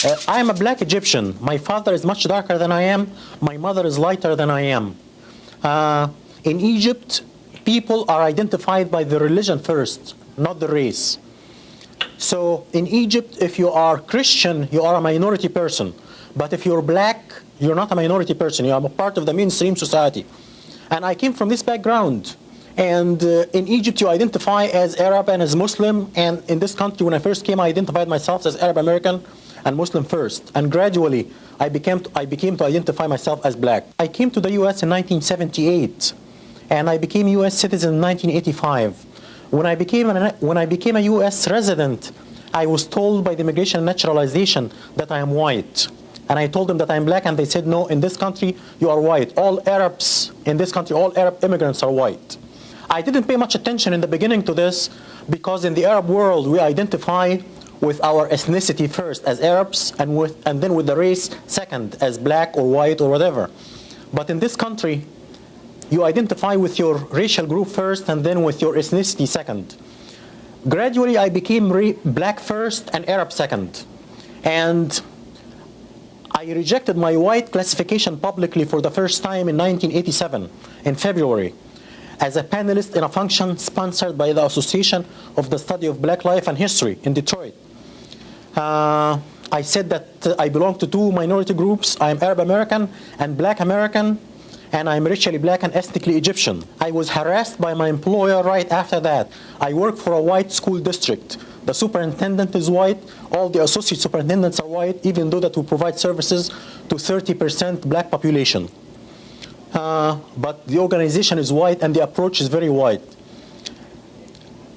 I am a black Egyptian. My father is much darker than I am. My mother is lighter than I am. In Egypt, people are identified by the religion first, not the race. So in Egypt, if you are Christian, you are a minority person. But if you're black, you're not a minority person. You are a part of the mainstream society. And I came from this background. And in Egypt, you identify as Arab and as Muslim. And in this country, when I first came, I identified myself as Arab American and Muslim first. And gradually, I became to identify myself as black. I came to the US in 1978. And I became US citizen in 1985. When I became a US resident, I was told by the Immigration and Naturalization that I am white. And I told them that I'm black, and they said, no, in this country, you are white. All Arabs in this country, all Arab immigrants are white. I didn't pay much attention in the beginning to this, because in the Arab world, we identify with our ethnicity first as Arabs, and then with the race second as black or white or whatever. But in this country, you identify with your racial group first and then with your ethnicity second. Gradually, I became black first and Arab second. And I rejected my white classification publicly for the first time in 1987, in February, as a panelist in a function sponsored by the Association of the Study of Black Life and History in Detroit. I said that I belong to two minority groups. I am Arab American and Black American, and I'm racially black and ethnically Egyptian. I was harassed by my employer right after that. I work for a white school district. The superintendent is white. All the associate superintendents are white, even though that we provide services to 30% black population. But the organization is white and the approach is very white.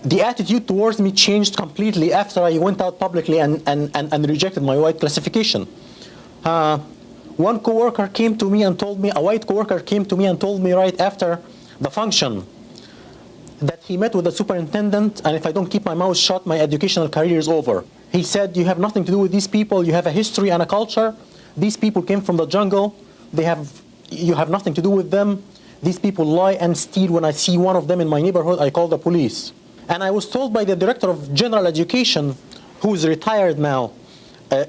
The attitude towards me changed completely after I went out publicly and rejected my white classification. One coworker came to me and told me, a white coworker came to me and told me right after the function that he met with the superintendent, and if I don't keep my mouth shut, my educational career is over. He said, you have nothing to do with these people. You have a history and a culture. These people came from the jungle. You have nothing to do with them. These people lie and steal. When I see one of them in my neighborhood, I call the police. And I was told by the director of general education, who is retired now,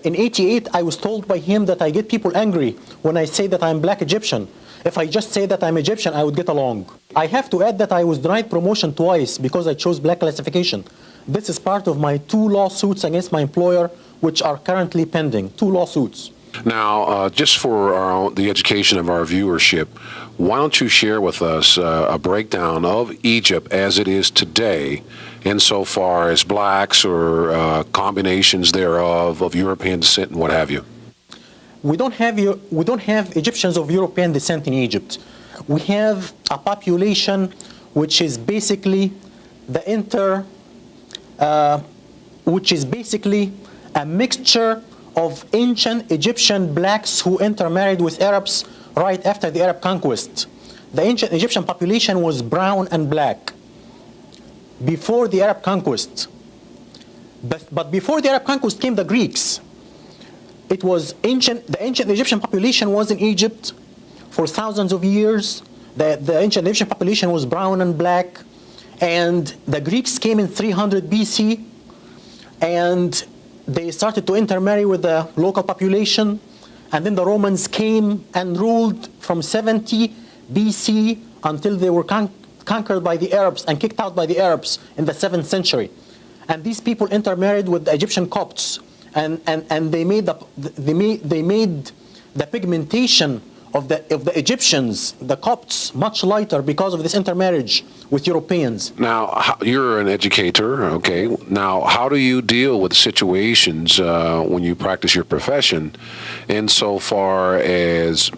in '88, I was told by him that I get people angry when I say that I'm black Egyptian. If I just say that I'm Egyptian, I would get along. I have to add that I was denied promotion twice because I chose black classification. This is part of my 2 lawsuits against my employer, which are currently pending. 2 lawsuits. Now, just for the education of our viewership, why don't you share with us a breakdown of Egypt as it is today, insofar as blacks or combinations thereof of European descent and what have you? We don't have Egyptians of European descent in Egypt. We have a population which is basically a mixture of ancient Egyptian blacks who intermarried with Arabs right after the Arab conquest. The ancient Egyptian population was brown and black before the Arab conquest. But before the Arab conquest came the Greeks. It was the ancient Egyptian population was in Egypt for thousands of years. The ancient Egyptian population was brown and black. And the Greeks came in 300 BC. And they started to intermarry with the local population. And then the Romans came and ruled from 70 BC until they were conquered by the Arabs and kicked out by the Arabs in the 7th century. And these people intermarried with the Egyptian Copts. And they made the pigmentation of the Egyptians, the Copts, much lighter because of this intermarriage with Europeans. Now, you're an educator, okay? Now, how do you deal with situations when you practice your profession insofar as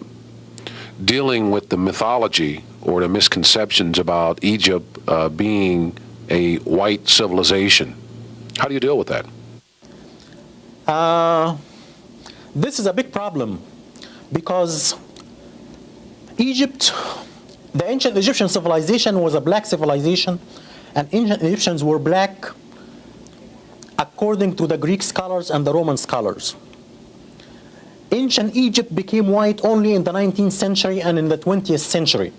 dealing with the mythology or the misconceptions about Egypt being a white civilization? How do you deal with that? This is a big problem because Egypt, the ancient Egyptian civilization was a black civilization, and ancient Egyptians were black according to the Greek scholars and the Roman scholars. Ancient Egypt became white only in the 19th century and in the 20th century.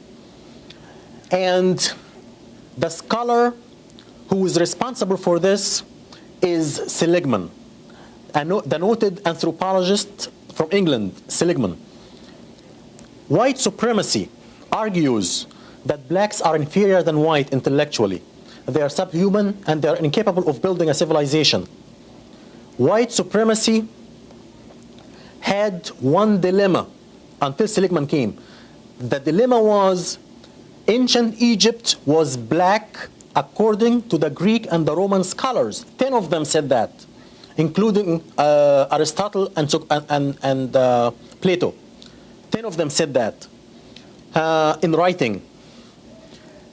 And the scholar who is responsible for this is Seligman. the noted anthropologist from England, Seligman. White supremacy argues that blacks are inferior than white intellectually. They are subhuman and they are incapable of building a civilization. White supremacy had one dilemma until Seligman came. The dilemma was ancient Egypt was black according to the Greek and the Roman scholars. 10 of them said that, including Aristotle and Plato. 10 of them said that in writing.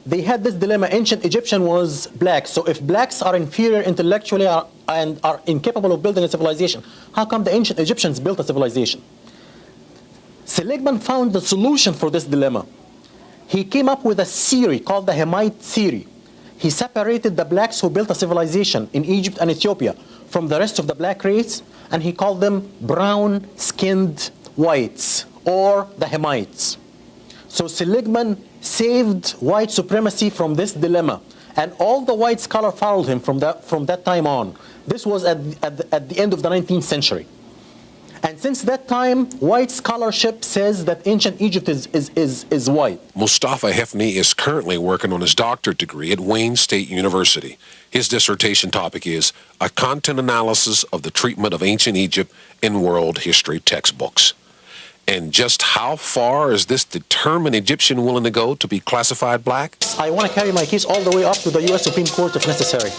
They had this dilemma. Ancient Egyptian was black. So if blacks are inferior intellectually and are incapable of building a civilization, how come the ancient Egyptians built a civilization? Seligman found the solution for this dilemma. He came up with a theory called the Hemite theory. He separated the blacks who built a civilization in Egypt and Ethiopia from the rest of the black race, and he called them brown-skinned whites, or the Hemites. So Seligman saved white supremacy from this dilemma, and all the white scholars followed him from that time on. This was at the end of the 19th century. And since that time, white scholarship says that ancient Egypt is white. Mostafa Hefny is currently working on his doctorate degree at Wayne State University. His dissertation topic is a content analysis of the treatment of ancient Egypt in world history textbooks. And just how far is this determined Egyptian willing to go to be classified black? I want to carry my case all the way up to the U.S. Supreme Court if necessary.